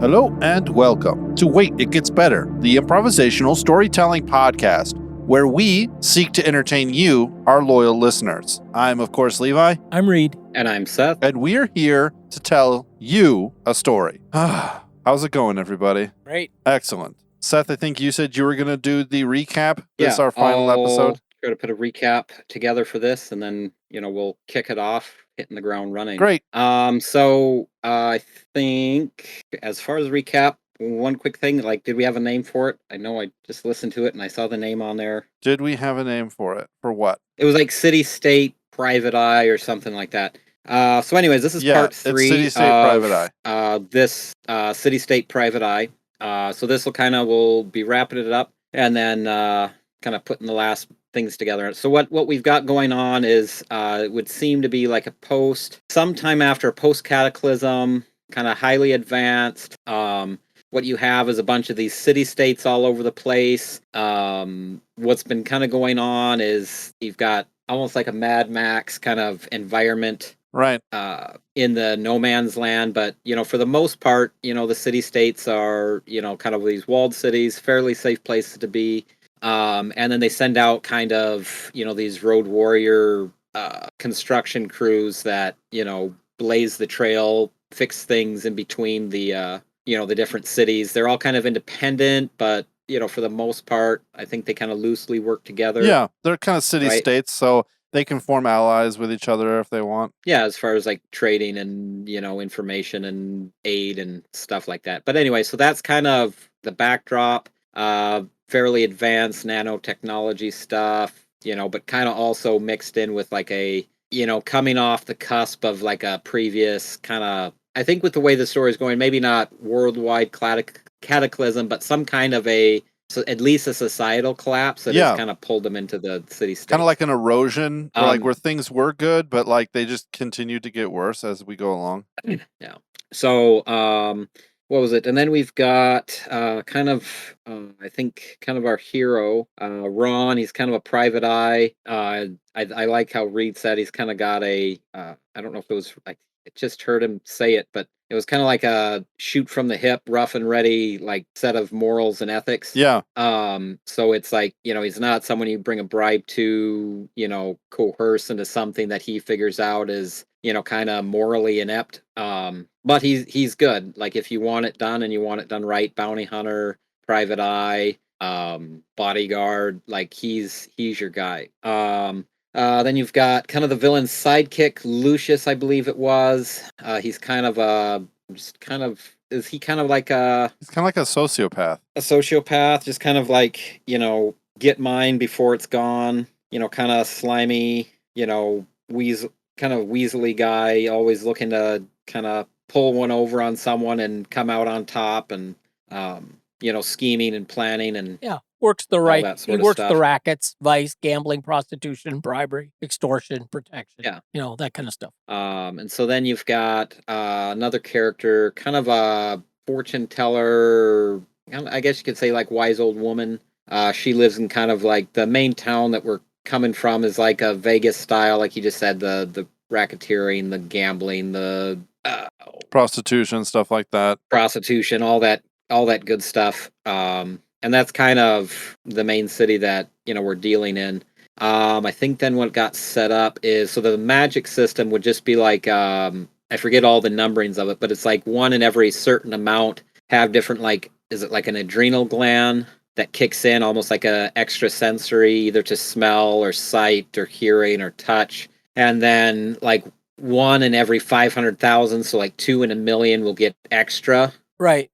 Hello and welcome to Wait, It Gets Better, the Improvisational Storytelling Podcast, where we seek to entertain you, our loyal listeners. I'm, of course, Levi. I'm Reed. And I'm Seth. And we're here to tell you a story. How's it going, everybody? Great. Excellent. Seth, I think you said you were going to do the recap. This Yeah, our final episode. Try to put a recap together for this, and then, we'll kick it off, hitting the ground running. Great. So I think as far as recap, one quick thing, did we have a name for it? I know I just listened to it and I saw the name on there. Did we have a name for it? For what? It was like City State Private Eye or something like that. So anyways, this is part 3 City State Private Eye. This City State Private Eye. So this we'll be wrapping it up and then kind of putting the last things together. So what we've got going on is it would seem to be like sometime after a post-cataclysm, kind of highly advanced. What you have is a bunch of these city-states all over the place. What's been kind of going on is you've got almost like a Mad Max kind of environment. Right. In the no man's land, but for the most part, the city-states are kind of these walled cities, fairly safe places to be. And then they send out kind of these road warrior construction crews that blaze the trail, fix things in between the the different cities. They're all kind of independent, but for the most part, I think they kind of loosely work together. Yeah, they're kind of city-states, so they can form allies with each other if they want. Yeah, as far as like trading and, information and aid and stuff like that. But anyway, so that's kind of the backdrop. Fairly advanced nanotechnology stuff, but kind of also mixed in with like a, coming off the cusp of like a previous kind of, I think with the way the story is going, maybe not worldwide cataclysm, but some kind of at least a societal collapse that has kind of pulled them into the city-state. Kind of like an erosion, where things were good, but like they just continued to get worse as we go along. Yeah. So, what was it? And then we've got I think kind of our hero, Ron. He's kind of a private eye. I like how Reed said he's kind of got I don't know if it was, I just heard him say it, but it was kind of like a shoot from the hip, rough and ready, like set of morals and ethics. Yeah. So it's like, he's not someone you bring a bribe to, coerce into something that he figures out is, kind of morally inept. But he's good. Like if you want it done and you want it done right, bounty hunter, private eye, bodyguard, like he's your guy. Then you've got kind of the villain's sidekick, Lucius, I believe it was. He's kind of he's kind of like a sociopath. A sociopath, just kind of like, get mine before it's gone, kind of slimy, weaselly guy, always looking to kind of pull one over on someone and come out on top and, scheming and planning and works the right. He works stuff. The rackets, vice, gambling, prostitution, bribery, extortion, protection. Yeah, that kind of stuff. And so then you've got another character, kind of a fortune teller. I guess you could say like wise old woman. She lives in kind of like the main town that we're coming from is like a Vegas style, like you just said, the racketeering, the gambling, the prostitution, stuff like that. Prostitution, all that good stuff. And that's kind of the main city that, we're dealing in. I think then what got set up is, so the magic system would just be like, I forget all the numberings of it, but it's like one in every certain amount have different, like, is it like an adrenal gland that kicks in almost like a extra sensory, either to smell or sight or hearing or touch. And then like one in every 500,000, so like 2 in a million will get extra. Right.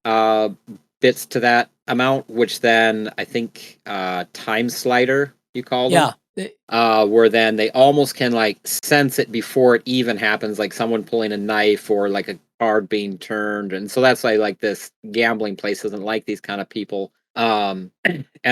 Bits to that amount, which then I think time slider you call them. Yeah. Where then they almost can like sense it before it even happens, like someone pulling a knife or like a card being turned. And so that's why like this gambling place doesn't like these kind of people. And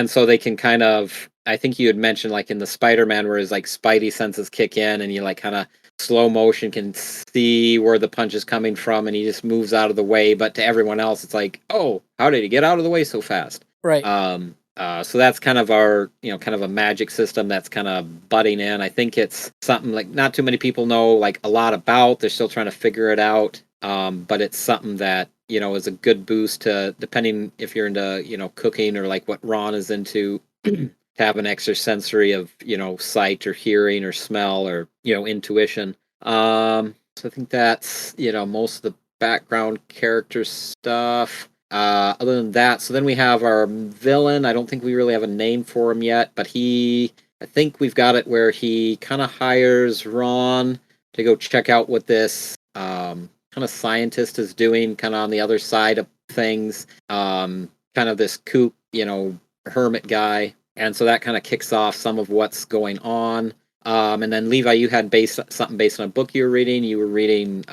so they can kind of, I think you had mentioned like in the Spider-Man where his like spidey senses kick in and you like kind of slow motion can see where the punch is coming from and he just moves out of the way. But to everyone else, it's like, oh, how did he get out of the way so fast? Right. So that's kind of our, kind of a magic system that's kind of butting in. I think it's something like not too many people know like a lot about. They're still trying to figure it out. But it's something that, is a good boost to, depending if you're into, cooking or like what Ron is into, to have an extra sensory of, sight or hearing or smell or, intuition. So I think that's, most of the background character stuff. Other than that, so then we have our villain. I don't think we really have a name for him yet, but I think we've got it where he kind of hires Ron to go check out what this kind of scientist is doing, kind of on the other side of things. Kind of this kook, hermit guy. And so that kind of kicks off some of what's going on. And then Levi, you had something based on a book you were reading. You were reading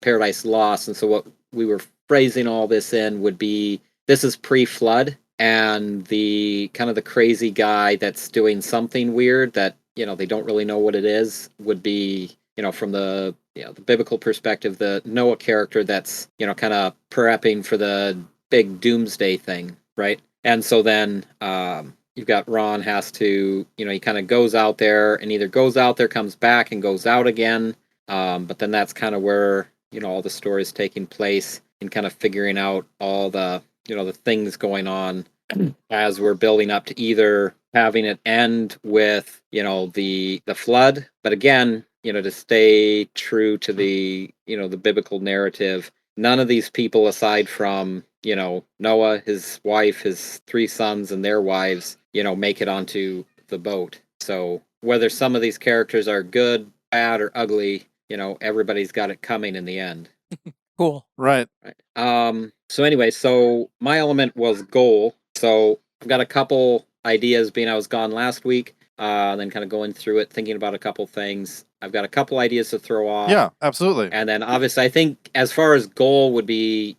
Paradise Lost. And so what we were phrasing all this in would be, this is pre-flood, and the kind of the crazy guy that's doing something weird that, they don't really know what it is would be, from the biblical perspective, the Noah character that's, kind of prepping for the big doomsday thing, right? And so then you've got Ron has to, he kind of goes out there and either goes out there, comes back and goes out again. But then that's kind of where, all the story is taking place and kind of figuring out all the, the things going on as we're building up to either having it end with, the flood. But again, to stay true to the, the biblical narrative, none of these people aside from, Noah, his wife, his 3 sons and their wives, make it onto the boat. So whether some of these characters are good, bad, or ugly, everybody's got it coming in the end. Cool. Right. So anyway, so my element was goal. So I've got a couple ideas, being I was gone last week, then kind of going through it, thinking about a couple things. I've got a couple ideas to throw off. Yeah, absolutely. And then obviously I think as far as goal would be,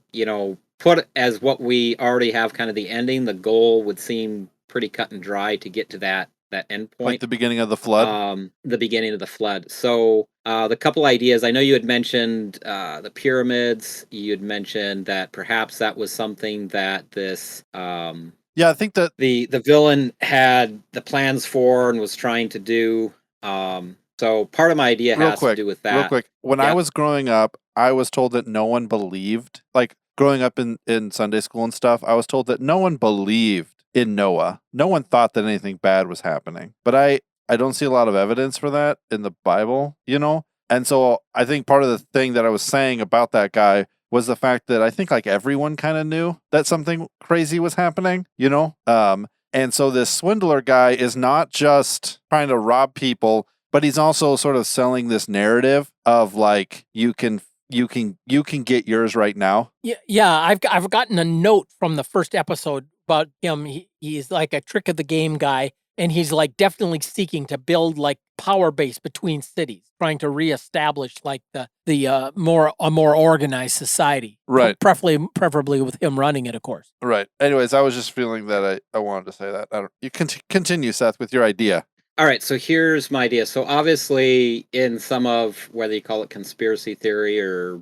put as what we already have kind of the ending, the goal would seem pretty cut and dry to get to that end point. Like the beginning of the flood? The beginning of the flood. So the couple ideas, I know you had mentioned the pyramids. You had mentioned that perhaps that was something that this... yeah, I think that... The villain had the plans for and was trying to do. So part of my idea has to do with that. Real quick. When I was growing up, I was told that no one believed... Like, growing up in Sunday school and stuff, I was told that no one believed in Noah. No one thought that anything bad was happening. But I don't see a lot of evidence for that in the Bible, And so I think part of the thing that I was saying about that guy was the fact that I think like everyone kind of knew that something crazy was happening, And so this swindler guy is not just trying to rob people, but he's also sort of selling this narrative of like, you can get yours right now. Yeah. I've gotten a note from the first episode about him. He's like a trick of the game guy, and he's like definitely seeking to build like power base between cities, trying to reestablish like a more organized society. Right. Preferably with him running it, of course. Right. Anyways, I was just feeling that I wanted to say that. You continue, Seth, with your idea. All right, so here's my idea. So obviously in some of, whether you call it conspiracy theory or,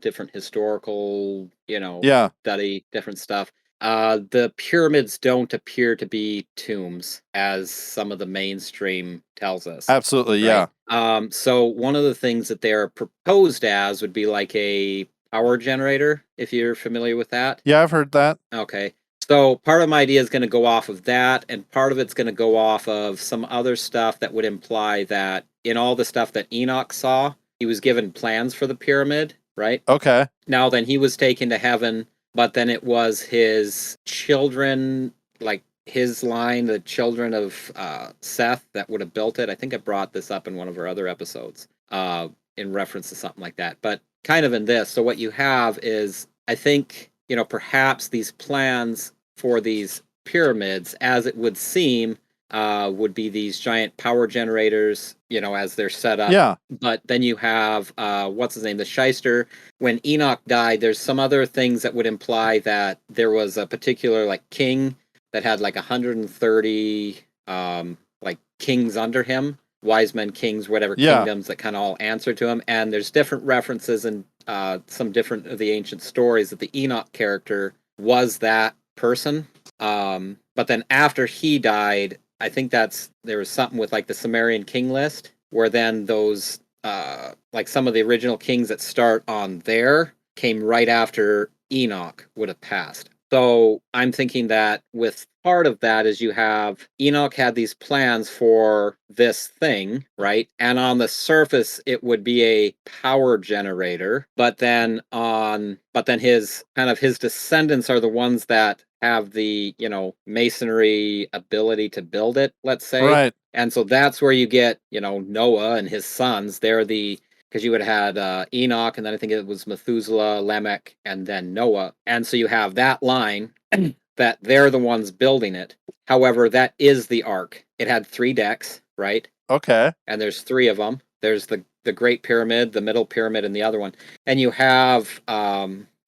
different historical, study, different stuff, the pyramids don't appear to be tombs as some of the mainstream tells us. Absolutely, right? yeah. So one of the things that they're proposed as would be like a power generator, if you're familiar with that. Yeah, I've heard that. Okay. So part of my idea is going to go off of that, and part of it's going to go off of some other stuff that would imply that in all the stuff that Enoch saw, he was given plans for the pyramid, right? Okay. Now then he was taken to heaven, but then it was his children, like his line, the children of Seth, that would have built it. I think I brought this up in one of our other episodes in reference to something like that, but kind of in this. So what you have is, I think, perhaps these plans for these pyramids, as it would seem, would be these giant power generators, as they're set up. Yeah. But then you have, what's his name, the shyster. When Enoch died, there's some other things that would imply that there was a particular, like, king that had, like, 130, like, kings under him. Wise men, kings, whatever, kingdoms that kind of all answer to him. And there's different references in some different of the ancient stories that the Enoch character was that person. But then after he died, I think there was something with like the Sumerian king list, where then those like some of the original kings that start on there came right after Enoch would have passed. So I'm thinking that with part of that is you have Enoch had these plans for this thing, right? And on the surface, it would be a power generator, but then his his descendants are the ones that have the, masonry ability to build it, let's say. Right. And so that's where you get, Noah and his sons. They're because you would have had Enoch, and then I think it was Methuselah, Lamech, and then Noah. And so you have that line that they're the ones building it. However, that is the ark. It had 3 decks, right? Okay. And there's 3 of them. There's the Great Pyramid, the Middle Pyramid, and the other one. And you have,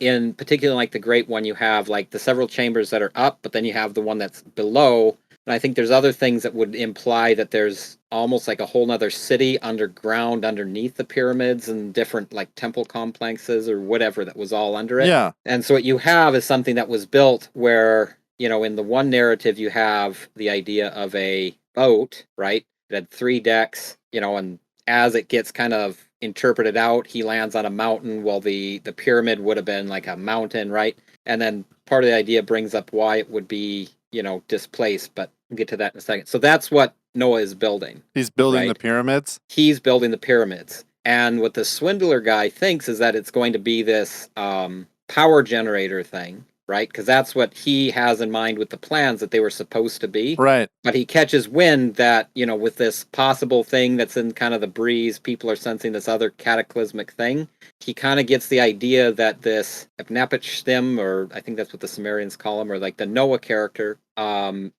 in particular, like the Great one, you have like the several chambers that are up, but then you have the one that's below. And I think there's other things that would imply that there's almost like a whole nother city underground underneath the pyramids and different like temple complexes or whatever that was all under it. Yeah. And so what you have is something that was built where, in the one narrative you have the idea of a boat, right? It had 3 decks, and as it gets kind of interpreted out, he lands on a mountain. Well, the pyramid would have been like a mountain, right? And then part of the idea brings up why it would be, displaced, but we'll get to that in a second. So that's what Noah is building. He's building right? the pyramids? He's building the pyramids. And what the swindler guy thinks is that it's going to be this power generator thing, right? Because that's what he has in mind with the plans that they were supposed to be. Right. But he catches wind that, with this possible thing that's in kind of the breeze, people are sensing this other cataclysmic thing. He kind of gets the idea that this Epnapishtim, or I think that's what the Sumerians call him, or like the Noah character,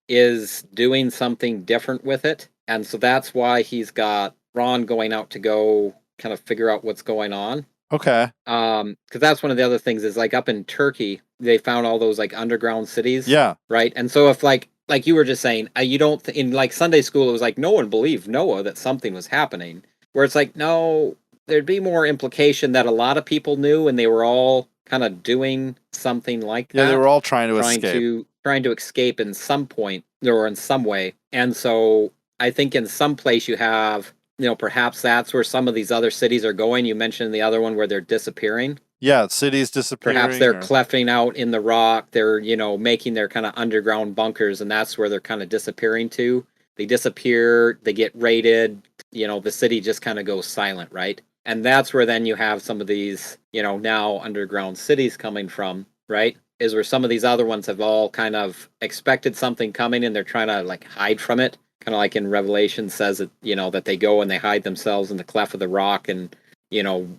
is doing something different with it. And so that's why he's got Ron going out to go kind of figure out what's going on. Okay. Because that's one of the other things is like up in Turkey, they found all those like underground cities. Yeah. Right. And so if like you were just saying, you don't in like Sunday school, it was like no one believed Noah that something was happening. Where it's like, no, there'd be more implication that a lot of people knew and they were all kind of doing something like that. Yeah, they were all trying to escape. Trying to escape in some point or in some way. And so I think in some place you have, perhaps that's where some of these other cities are going. You mentioned the other one where they're disappearing. Yeah, cities disappearing. Perhaps they're clefting out in the rock. They're, making their kind of underground bunkers, and that's where they're kind of disappearing to. They disappear, they get raided, the city just kind of goes silent, right? And that's where then you have some of these, now underground cities coming from, right? Is where some of these other ones have all kind of expected something coming and they're trying to like hide from it. Kind of like in Revelation says that, that they go and they hide themselves in the cleft of the rock and,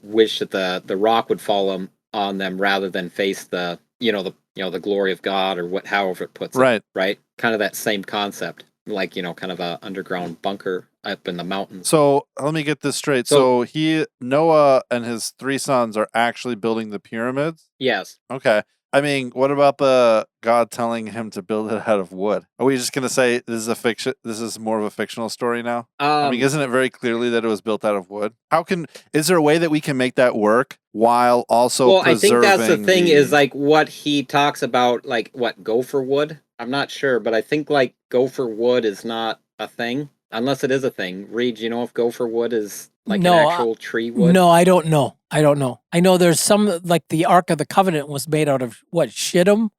wish that the rock would fall on them rather than face the glory of God or however it puts it. Right. Kind of that same concept, like, kind of a underground bunker up in the mountains. So let me get this straight. So Noah and his 3 sons are actually building the pyramids? Yes. Okay. I mean, what about the God telling him to build it out of wood? Are we just going to say this is a fiction? This is more of a fictional story now? I mean, isn't it very clearly that it was built out of wood? Is there a way that we can make that work while also preserving? I think that's the thing is like what he talks about, like what, gopher wood? I'm not sure, but I think like gopher wood is not a thing. Unless it is a thing. Reed, do you know if gopher wood is like an actual tree wood? No, I don't know. I know there's some, like the Ark of the Covenant was made out of, what, shittim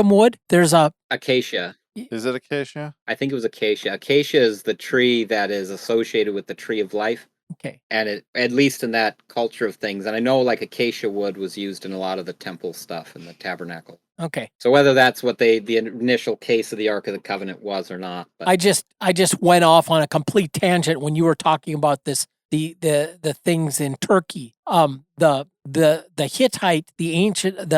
wood? There's acacia. Is it acacia? I think it was acacia. Acacia is the tree that is associated with the tree of life. Okay. And it, at least in that culture of things, and I know like acacia wood was used in a lot of the temple stuff in the tabernacle. Okay. So whether that's what the initial case of the Ark of the Covenant was or not. But. I just went off on a complete tangent when you were talking about this, the things in Turkey. The Hittite, the ancient,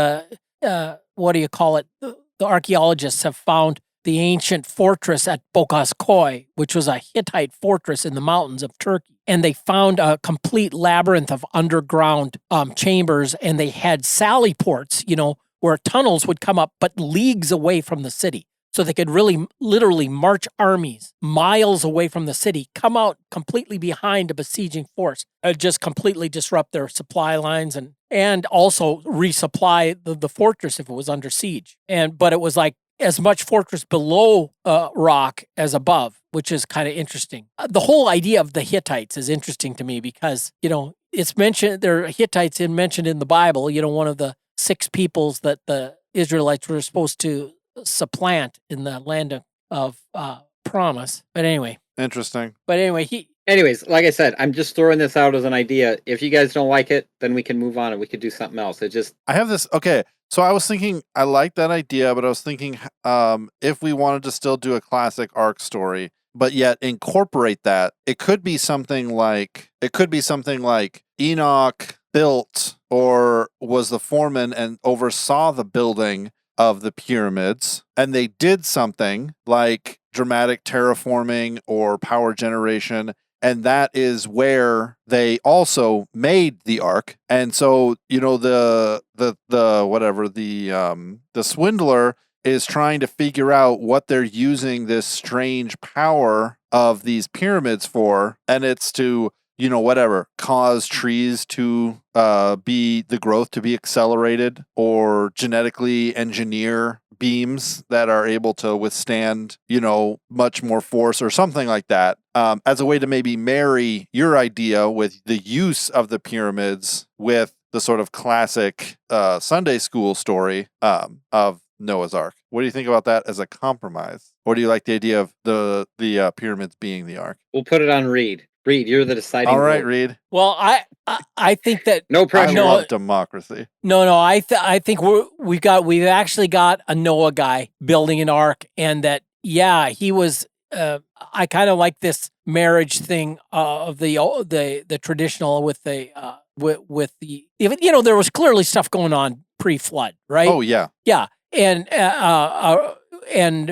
what do you call it? The archaeologists have found the ancient fortress at Bokaskoy, which was a Hittite fortress in the mountains of Turkey. And they found a complete labyrinth of underground chambers, and they had sally ports, where tunnels would come up, but leagues away from the city. So they could really, literally march armies miles away from the city, come out completely behind a besieging force, just completely disrupt their supply lines and also resupply the fortress if it was under siege. But it was like as much fortress below rock as above, which is kind of interesting. The whole idea of the Hittites is interesting to me because, it's mentioned, there are Hittites mentioned in the Bible. One of the 6 peoples that the Israelites were supposed to supplant in the land of promise. But anyway. Interesting. But anyway, Anyways, like I said, I'm just throwing this out as an idea. If you guys don't like it, then we can move on and we could do something else. I have this. Okay. So I was thinking, I like that idea, but I was thinking, if we wanted to still do a classic arc story, but yet incorporate that, it could be something like Enoch built or was the foreman and oversaw the building of the pyramids, and they did something like dramatic terraforming or power generation, and that is where they also made the ark. And so, the swindler is trying to figure out what they're using this strange power of these pyramids for, and it's to cause trees to be the growth to be accelerated, or genetically engineer beams that are able to withstand, much more force or something like that, as a way to maybe marry your idea with the use of the pyramids with the sort of classic Sunday school story of Noah's Ark. What do you think about that as a compromise? Or do you like the idea of the pyramids being the ark? We'll put it on Reed. Reed, you're the deciding All right, vote. Reed. Well, I think that no pressure. I love democracy. No, I think we've actually got a Noah guy building an ark, and that he was. I kind of like this marriage thing of the traditional with the there was clearly stuff going on pre-flood, right? Oh yeah, and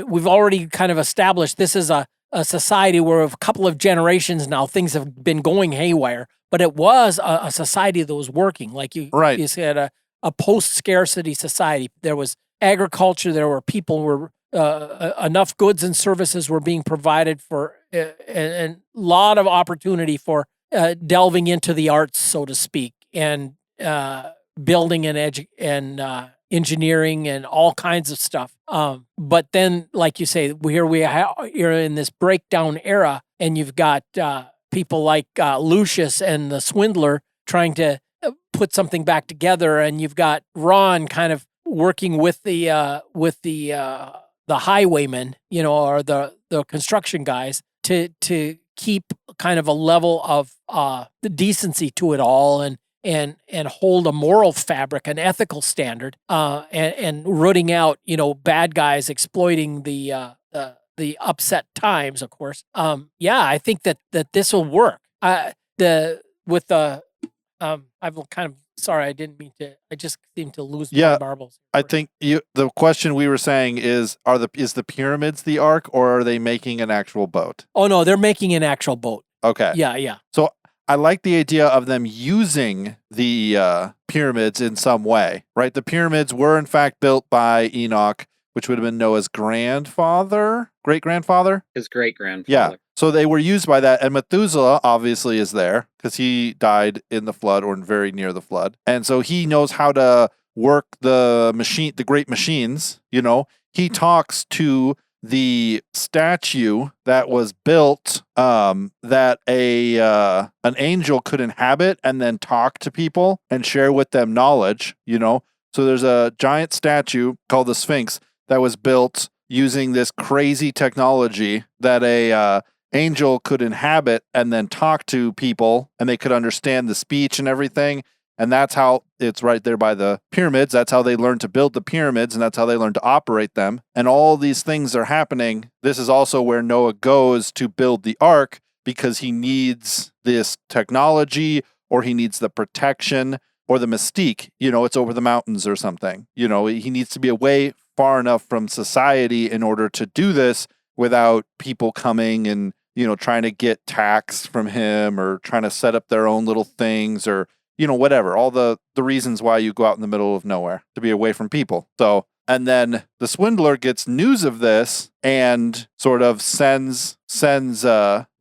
we've already kind of established this is a society where a couple of generations now things have been going haywire, but it was a society that was working, like you said, a post-scarcity society. There was agriculture, there were people were enough goods and services were being provided for, and a lot of opportunity for delving into the arts, so to speak, and building and engineering and all kinds of stuff. But then, like you say, you're in this breakdown era, and you've got people like Lucius and the swindler trying to put something back together, and you've got Ron kind of working with the highwaymen, or the construction guys to keep kind of a level of the decency to it all, and hold a moral fabric, an ethical standard, and rooting out, bad guys exploiting the upset times, of course. I think that this will work. I've kind of, sorry, I didn't mean to, I just seem to lose my marbles. I think the question we were saying is the pyramids the ark, or are they making an actual boat? Oh no, they're making an actual boat. Okay. Yeah. So I like the idea of them using the pyramids in some way, right? The pyramids were in fact built by Enoch, which would have been Noah's great-grandfather? His great-grandfather. Yeah. So they were used by that. And Methuselah obviously is there because he died in the flood or very near the flood. And so he knows how to work the great machines. He talks to the statue that was built that an angel could inhabit and then talk to people and share with them knowledge. So there's a giant statue called the Sphinx that was built using this crazy technology that a angel could inhabit and then talk to people, and they could understand the speech and everything. And that's how it's right there by the pyramids. That's how they learned to build the pyramids, and that's how they learned to operate them. And all these things are happening. This is also where Noah goes to build the ark, because he needs this technology, or he needs the protection or the mystique. It's over the mountains or something. He needs to be away far enough from society in order to do this without people coming and, trying to get tax from him, or trying to set up their own little things, or whatever, all the reasons why you go out in the middle of nowhere, to be away from people. So, and then the swindler gets news of this and sort of sends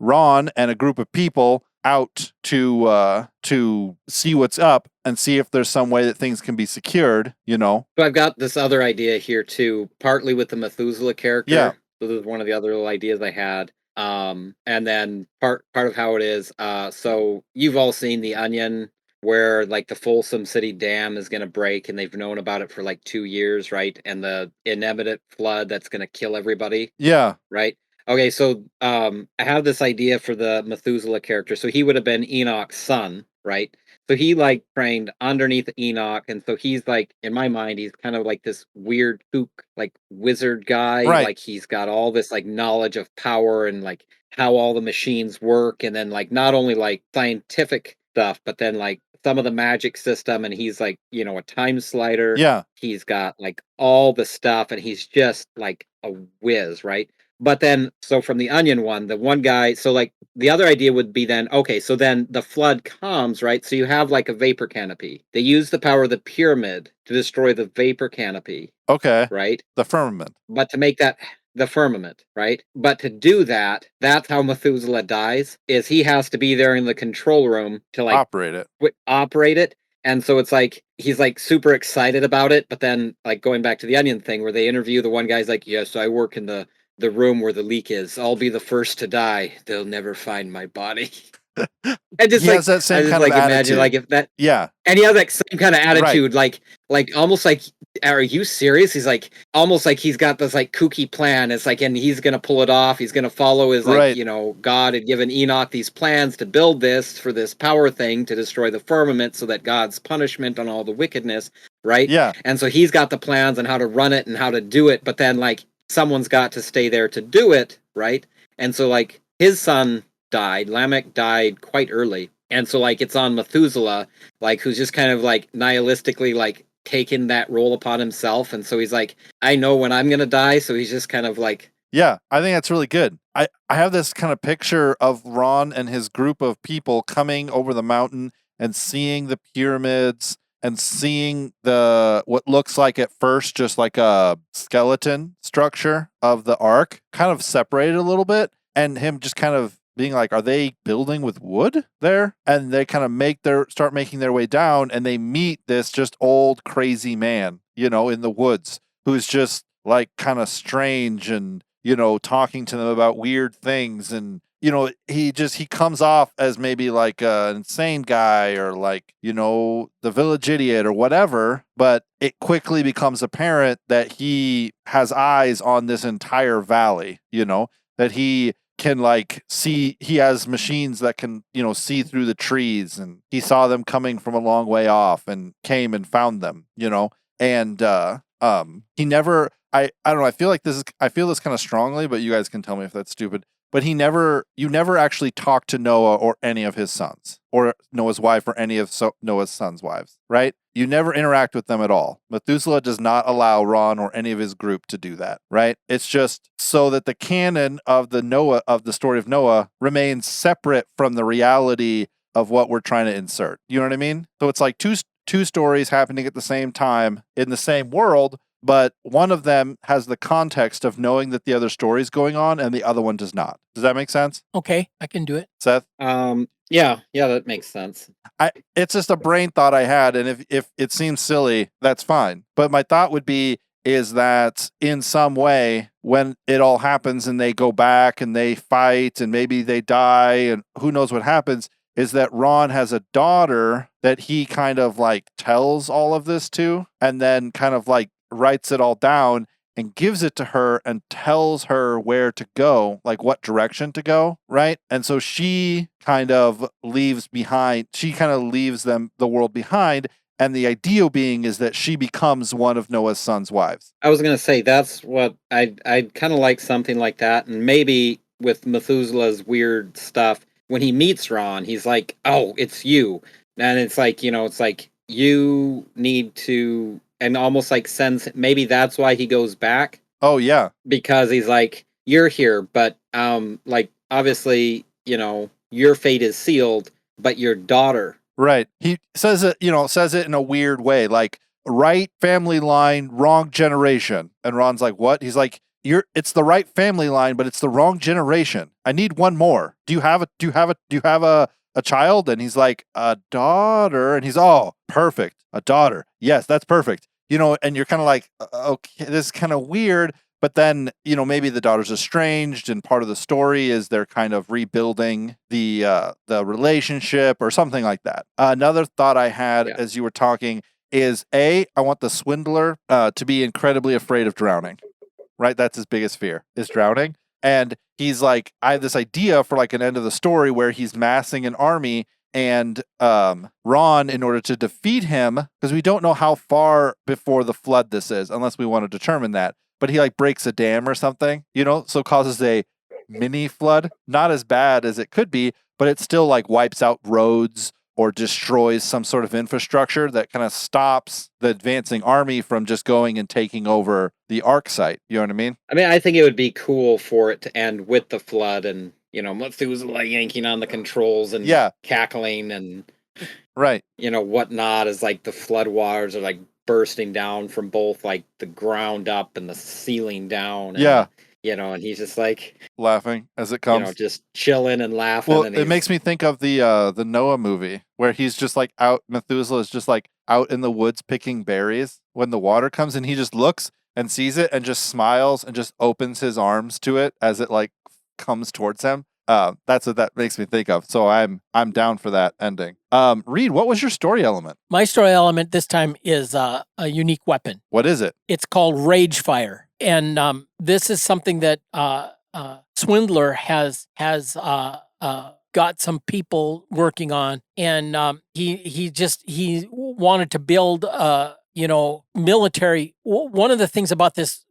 Ron and a group of people out to see what's up and see if there's some way that things can be secured, So I've got this other idea here too, partly with the Methuselah character. Yeah. So this is one of the other little ideas I had. And then part of how it is. So you've all seen The Onion, where like the Folsom City Dam is going to break, and they've known about it for like 2 years, right? And the inevitable flood that's going to kill everybody. Yeah. Right. Okay, so I have this idea for the Methuselah character. So he would have been Enoch's son, right? So he like trained underneath Enoch, and so he's like, in my mind, he's kind of like this weird kook, like wizard guy. Right. Like he's got all this like knowledge of power and like how all the machines work, and then like not only like scientific stuff, but then like some of the magic system, and he's like, a time slider. Yeah. He's got like all the stuff, and he's just like a whiz, right? But then, so from the Onion one, the one guy, so like the other idea would be then, okay, so then the flood comes, right? So you have like a vapor canopy. They use the power of the pyramid to destroy the vapor canopy. Okay. Right? The firmament. But to make that the firmament, right? But to do that, that's how Methuselah dies, is he has to be there in the control room to like operate it. And so it's like, he's like super excited about it. But then like going back to the Onion thing where they interview the one guy's like, yes, I work in the room where the leak is. I'll be the first to die. They'll never find my body. And just he like has that same I just kind like of imagine attitude. like if that Yeah. And he has that same kind of attitude, like almost like, are you serious? He's like almost like he's got this like kooky plan. It's like, and he's gonna pull it off. He's gonna follow his like, God had given Enoch these plans to build this for this power thing to destroy the firmament so that God's punishment on all the wickedness, right? Yeah. And so he's got the plans on how to run it and how to do it, but then like someone's got to stay there to do it, right? And so like his son died. Lamech died quite early. And so like it's on Methuselah, like who's just kind of like nihilistically like taken that role upon himself. And so he's like, I know when I'm gonna die, so he's just kind of like, yeah, I think that's really good. I have this kind of picture of Ron and his group of people coming over the mountain and seeing the pyramids and seeing the what looks like at first just like a skeleton structure of the ark kind of separated a little bit, and him just kind of being like, are they building with wood there? And they kind of start making their way down, and they meet this just old crazy man, in the woods, who's just like kind of strange and, talking to them about weird things. And, he comes off as maybe like an insane guy or like, the village idiot or whatever. But it quickly becomes apparent that he has eyes on this entire valley, that he can like see, he has machines that can, see through the trees, and he saw them coming from a long way off and came and found them, and he never, I don't know, I feel this kind of strongly, but you guys can tell me if that's stupid. But you never actually talk to Noah or any of his sons, or Noah's wife or any of Noah's sons' wives, right? You never interact with them at all. Methuselah does not allow Ron or any of his group to do that, right? It's just so that the canon of the story of Noah remains separate from the reality of what we're trying to insert. You know what I mean? So it's like two stories happening at the same time in the same world, but one of them has the context of knowing that the other story is going on and the other one does not. Does that make sense? Okay, I can do it. Seth? Yeah, that makes sense. It's just a brain thought I had, and if it seems silly, that's fine. But my thought would be is that in some way, when it all happens and they go back and they fight and maybe they die and who knows what happens, is that Ron has a daughter that he kind of like tells all of this to, and then kind of like writes it all down and gives it to her and tells her where to go, like what direction to go, right? And so she kind of leaves the world behind. And the idea being is that she becomes one of Noah's son's wives. I was going to say, that's what I'd kind of like something like that. And maybe with Methuselah's weird stuff, when he meets Ron, he's like, oh, it's you. And it's like, it's like, you need to, and almost like sends, maybe that's why he goes back. Oh, yeah. Because he's like, you're here, but like, obviously, your fate is sealed, but your daughter. Right. He says it in a weird way, like right family line, wrong generation. And Ron's like, what? He's like, it's the right family line, but it's the wrong generation. I need one more. Do you have a child? And he's like, a daughter. And he's, oh, perfect. A daughter. Yes, that's perfect. And you're kind of like, okay, this is kind of weird, But then, maybe the daughter's estranged, and part of the story is they're kind of rebuilding the relationship or something like that. Another thought I had as you were talking is I want the swindler to be incredibly afraid of drowning. Right? That's his biggest fear, is drowning. And he's like, I have this idea for like an end of the story where he's massing an army, and Ron, in order to defeat him, because we don't know how far before the flood this is, unless we want to determine that, but he like breaks a dam or something, so causes a mini flood. Not as bad as it could be, but it still like wipes out roads or destroys some sort of infrastructure that kind of stops the advancing army from just going and taking over the Ark site. You know what I mean? I mean, I think it would be cool for it to end with the flood and, Methuselah yanking on the controls and cackling and, whatnot, as like the flood waters are like bursting down from both like the ground up and the ceiling down. And, and he's just like laughing as it comes, just chilling and laughing. Well, and it makes me think of the Noah movie where he's just like out. Methuselah is just like out in the woods picking berries when the water comes, and he just looks and sees it and just smiles and just opens his arms to it as it like comes towards him. That's what that makes me think of. So I'm down for that ending. Reed, what was your story element? My story element this time is a unique weapon. What is it? It's called Rage Fire. And this is something that Swindler has got some people working on, and he wanted to build military. One of the things about this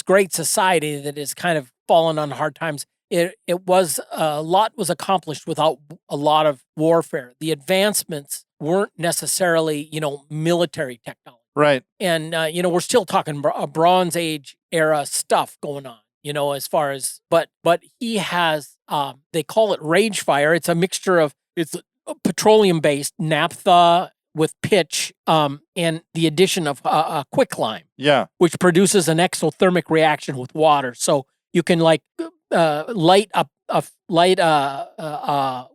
great society that is kind of fallen on hard times, it was a lot was accomplished without a lot of warfare. The advancements weren't necessarily military technology. Right. And, we're still talking a Bronze Age era stuff going on, as far as, but he has, they call it Rage Fire. It's a mixture of, it's a petroleum-based naphtha with pitch, and the addition of quicklime. Yeah. Which produces an exothermic reaction with water. So you can light a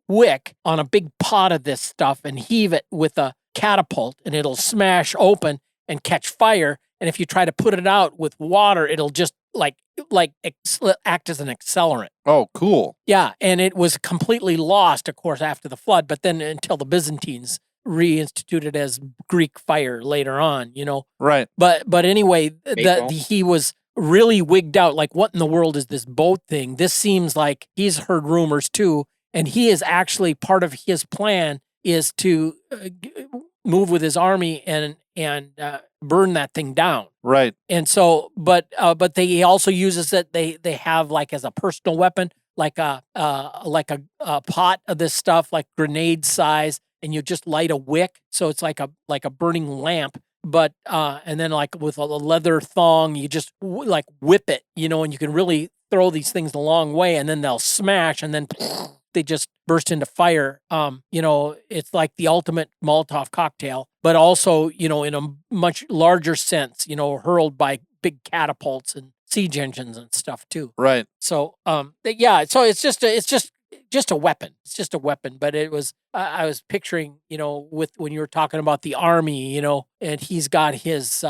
wick on a big pot of this stuff and heave it with a catapult, and it'll smash open and catch fire. And if you try to put it out with water, it'll just act as an accelerant. Oh, cool. Yeah, and it was completely lost, of course, after the flood, but then until the Byzantines reinstituted as Greek fire later on, Right. But anyway, he was really wigged out, like, what in the world is this boat thing? This seems like he's heard rumors too, and he is actually, part of his plan is to move with his army and burn that thing down. Right. And so, but he also uses it. They have like as a personal weapon, like a pot of this stuff, like grenade size, and you just light a wick, so it's like a burning lamp. But and then like with a leather thong, you just like whip it, and you can really throw these things a long way, and then they'll smash, and then they just burst into fire. It's like the ultimate Molotov cocktail, but also, in a much larger sense, hurled by big catapults and siege engines and stuff too. Right. So, so it's just a weapon. It's just a weapon. But it was, I was picturing, with when you were talking about the army, and he's got his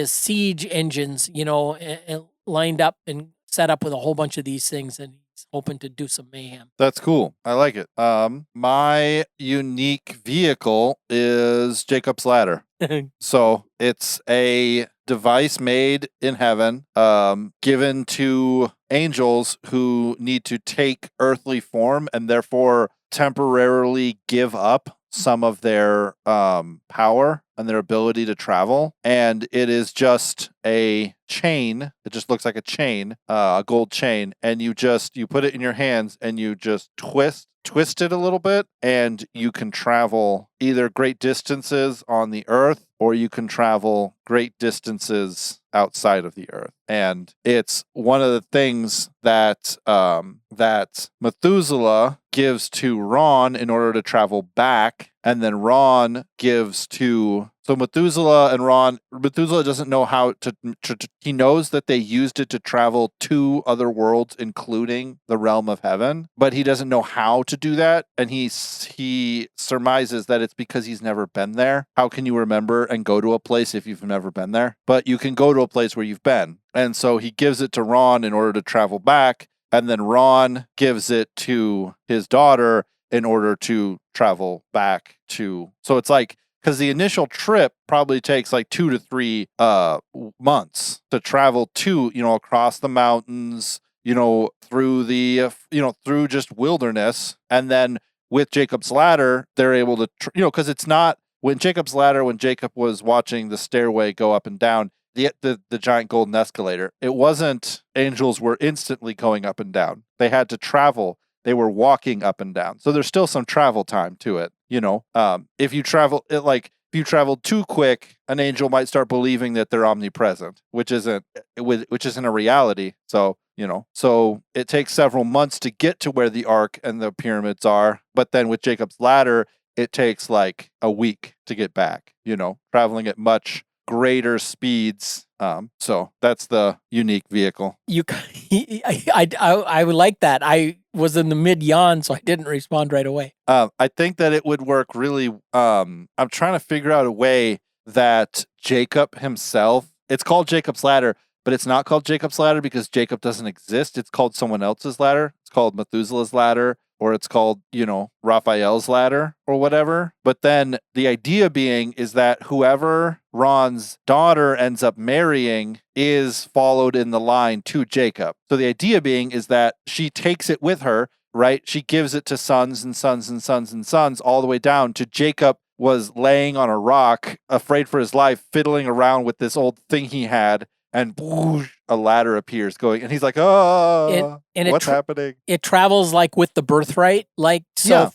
siege engines, and lined up and set up with a whole bunch of these things, and he's hoping to do some mayhem. That's cool. I like it. My unique vehicle is Jacob's Ladder. So it's a device made in heaven, given to angels who need to take earthly form and therefore temporarily give up some of their power and their ability to travel. And it is just a chain. It just looks like a chain, a gold chain. And you put it in your hands and you just twist it a little bit, and you can travel either great distances on the earth, or you can travel great distances outside of the earth. And it's one of the things that that Methuselah gives to Ron in order to travel back, and then Ron gives to... So Methuselah doesn't know how to he knows that they used it to travel to other worlds, including the realm of heaven, but he doesn't know how to do that. And he surmises that it's because he's never been there. How can you remember and go to a place if you've never been there? But you can go to a place where you've been. And so he gives it to Ron in order to travel back. And then Ron gives it to his daughter in order to travel back to. So it's like, because the initial trip probably takes like 2 to 3 months to travel to, across the mountains, through the, through just wilderness. And then with Jacob's Ladder, they're able to, because it's not, when Jacob's Ladder, when Jacob was watching the stairway go up and down, the giant golden escalator, it wasn't angels were instantly going up and down. They had to travel. They were walking up and down. So there's still some travel time to it. If you travel too quick, an angel might start believing that they're omnipresent, which isn't a reality. So, so it takes several months to get to where the Ark and the pyramids are. But then with Jacob's Ladder, it takes like a week to get back, traveling at much greater speeds. So that's the unique vehicle. I would like that. I was in the mid yawn, so I didn't respond right away. I think that it would work really. I'm trying to figure out a way that Jacob himself, it's called Jacob's Ladder, but it's not called Jacob's Ladder because Jacob doesn't exist. It's called someone else's ladder. It's called Methuselah's ladder, or it's called, Raphael's ladder or whatever. But then the idea being is that whoever Ron's daughter ends up marrying is followed in the line to Jacob. So the idea being is that she takes it with her, right? She gives it to sons and sons and sons and sons all the way down to Jacob was laying on a rock, afraid for his life, fiddling around with this old thing he had, and whoosh, a ladder appears going, and he's like, "Oh, what's happening?" It travels like with the birthright, like so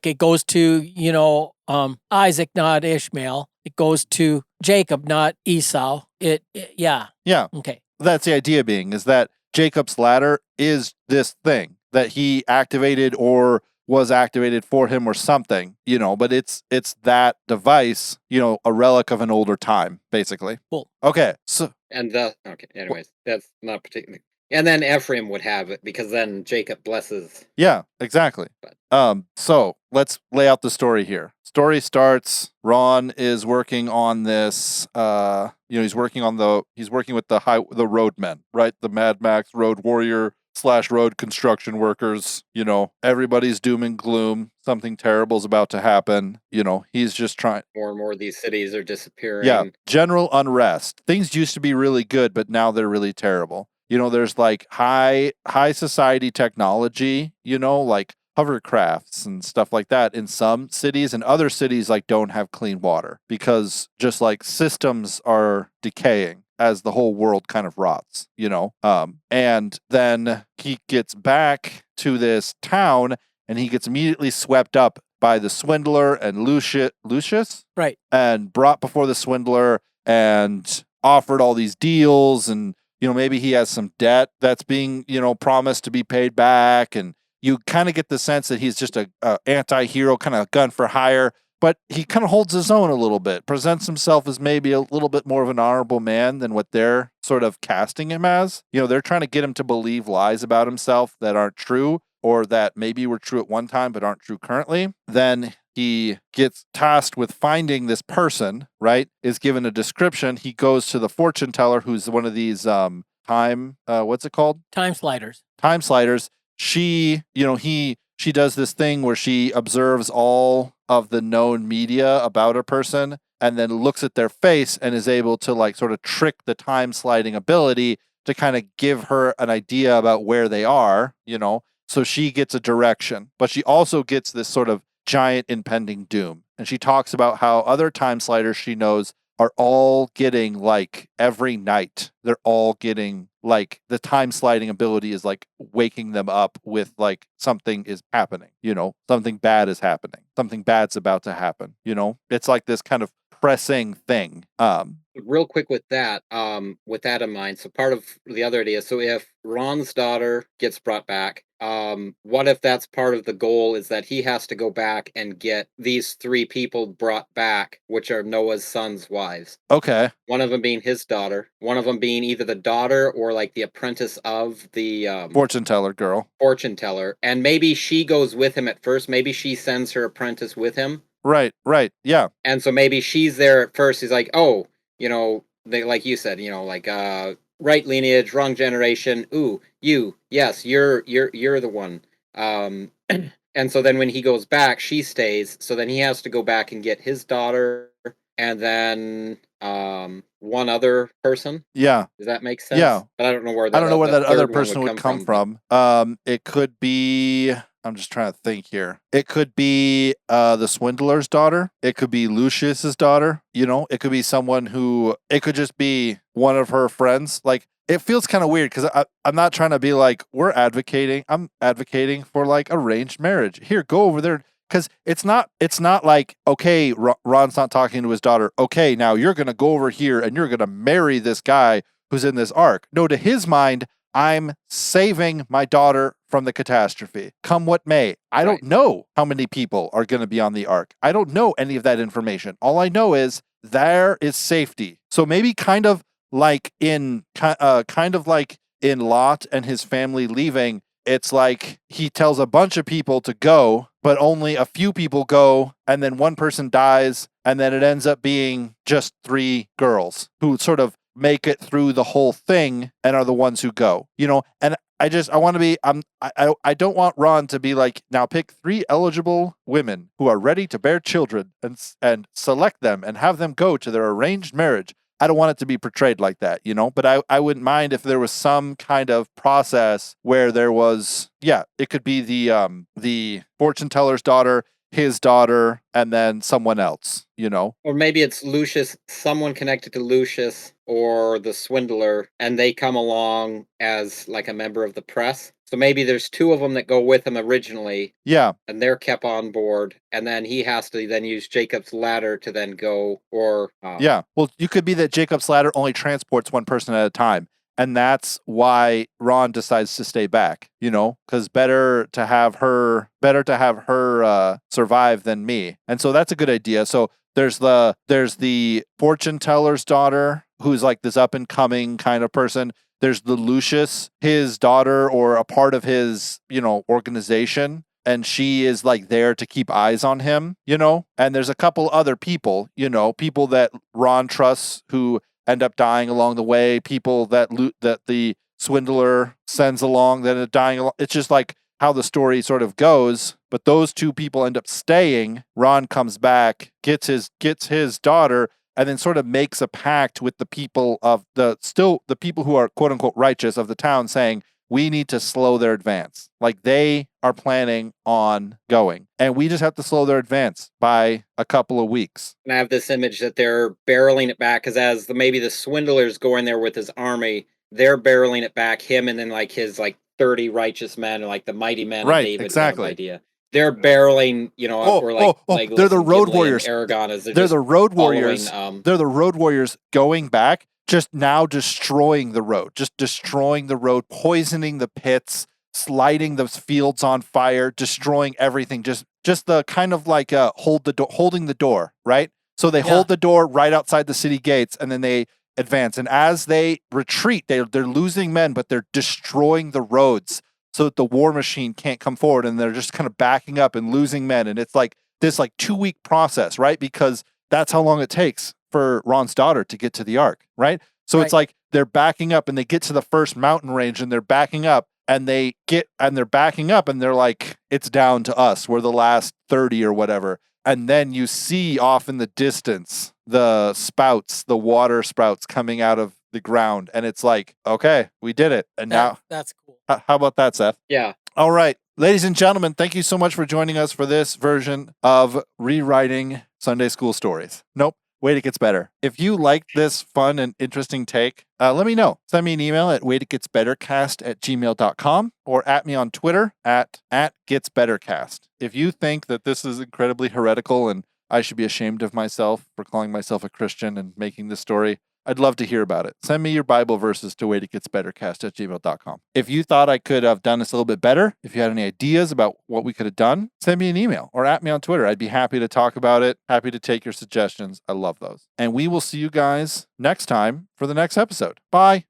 it goes to Isaac, not Ishmael. It goes to Jacob, not Esau. Yeah. Okay. That's the idea being is that Jacob's ladder is this thing that he activated or was activated for him or something, but it's that device, a relic of an older time, basically. Cool. Okay. So anyways, that's not particularly. And then Ephraim would have it because then Jacob blesses. Yeah, exactly. So let's lay out the story here. Story starts, Ron is working on this, he's working with the roadmen, right? The Mad Max road warrior / road construction workers, everybody's doom and gloom. Something terrible is about to happen. He's just trying. More and more of these cities are disappearing. Yeah. General unrest. Things used to be really good, but now they're really terrible. There's like high society technology, like hovercrafts and stuff like that in some cities, and other cities like don't have clean water because just like systems are decaying as the whole world kind of rots, and then he gets back to this town and he gets immediately swept up by the swindler and Lucius, right? And brought before the swindler and offered all these deals, and maybe he has some debt that's being promised to be paid back, and you kind of get the sense that he's just a anti-hero, kind of gun for hire. But he kind of holds his own a little bit, presents himself as maybe a little bit more of an honorable man than what they're sort of casting him as. They're trying to get him to believe lies about himself that aren't true, or that maybe were true at one time but aren't true currently. Then he gets tasked with finding this person, right? Is given a description. He goes to the fortune teller, who's one of these what's it called? Time sliders. Time sliders. She does this thing where she observes all of the known media about a person and then looks at their face and is able to like sort of trick the time sliding ability to kind of give her an idea about where they are, so she gets a direction, but she also gets this sort of giant impending doom. And she talks about how other time sliders she knows are all getting like every night, they're all getting like the time sliding ability is like waking them up with like something is happening, something bad is happening. Something bad's about to happen, It's like this kind of pressing thing. Real quick with that in mind, so part of the other idea, so if Ron's daughter gets brought back, what if that's part of the goal is that he has to go back and get these 3 people brought back, which are Noah's sons' wives? Okay. One of them being his daughter, one of them being either the daughter or like the apprentice of the fortune teller girl. Fortune teller, and maybe she goes with him at first. Maybe she sends her apprentice with him. Right. Yeah. And so maybe she's there at first. He's like, oh, they, like you said, like right lineage, wrong generation. Ooh, yes, you're the one. And so then when he goes back, she stays. So then he has to go back and get his daughter, and then one other person. Yeah. Does that make sense? Yeah. But I don't know where that. I don't know where that other third one person would come from. It could be. I'm just trying to think here. It could be the swindler's daughter. It could be Lucius's daughter. It could be someone who. It could just be one of her friends. Like, it feels kind of weird because I'm not trying to be like we're advocating. I'm advocating for like arranged marriage. Here, go over there. Because it's not like, okay, Ron's not talking to his daughter. Okay, now you're going to go over here and you're going to marry this guy who's in this arc. No, to his mind, I'm saving my daughter from the catastrophe. Come what may. I don't know how many people are going to be on the ark. I don't know any of that information. All I know is there is safety. So maybe kind of like in Lot and his family leaving, it's like he tells a bunch of people to go, but only a few people go, and then one person dies, and then it ends up being just 3 girls who sort of make it through the whole thing and are the ones who go. And I want to be I don't want Ron to be like, now pick 3 eligible women who are ready to bear children and select them and have them go to their arranged marriage. I don't want it to be portrayed like that, but I wouldn't mind if there was some kind of process where there was, it could be the fortune teller's daughter, his daughter, and then someone else, Or maybe it's Lucius, someone connected to Lucius or the swindler, and they come along as like a member of the press. So maybe there's 2 of them that go with him originally. Yeah. And they're kept on board. And then he has to then use Jacob's ladder to then go or... Yeah. Well, you could be that Jacob's ladder only transports one person at a time. And that's why Ron decides to stay back, because better to have her survive than me. And so that's a good idea. So there's the fortune teller's daughter, who's like this up and coming kind of person. There's the Lucius, his daughter, or a part of his, organization. And she is like there to keep eyes on him, and there's a couple other people, people that Ron trusts who end up dying along the way, people that the swindler sends along that are dying along. It's just like how the story sort of goes, but those 2 people end up staying. Ron comes back, gets his daughter, and then sort of makes a pact with the people of the people who are quote unquote righteous of the town, saying, we need to slow their advance. Like, they are planning on going, and we just have to slow their advance by a couple of weeks. And I have this image that they're barreling it back, because as maybe the swindler's going there with his army, they're barreling it back, him and then like his like 30 righteous men, like the mighty men of David. Exactly. Kind of idea. They're barreling, like they're the road warriors. Aragon, as they're the road warriors. They're the road warriors going back, just now destroying the road, poisoning the pits, lighting the fields on fire, destroying everything. Just the kind of like holding the door, right? So they hold the door right outside the city gates, and then they advance. And as they retreat, they're losing men, but they're destroying the roads so that the war machine can't come forward, and they're just kind of backing up and losing men. And it's like this 2-week process, right? Because that's how long it takes for Ron's daughter to get to the ark, right? So it's like they're backing up, and they get to the first mountain range, and they're backing up, and they're backing up, and they're like, it's down to us. We're the last 30 or whatever. And then you see off in the distance the water spouts coming out of the ground, and it's like, okay, we did it. And now that's cool. How about that, Seth? Yeah. All right. Ladies and gentlemen, thank you so much for joining us for this version of Rewriting Sunday School Stories. Nope. Wait, it gets better. If you liked this fun and interesting take, let me know. Send me an email at waititgetsbettercast@gmail.com or at me on Twitter at @getsbettercast. If you think that this is incredibly heretical and I should be ashamed of myself for calling myself a Christian and making this story, I'd love to hear about it. Send me your Bible verses to waititgetsbettercast@gmail.com. If you thought I could have done this a little bit better, if you had any ideas about what we could have done, send me an email or at me on Twitter. I'd be happy to talk about it. Happy to take your suggestions. I love those. And we will see you guys next time for the next episode. Bye.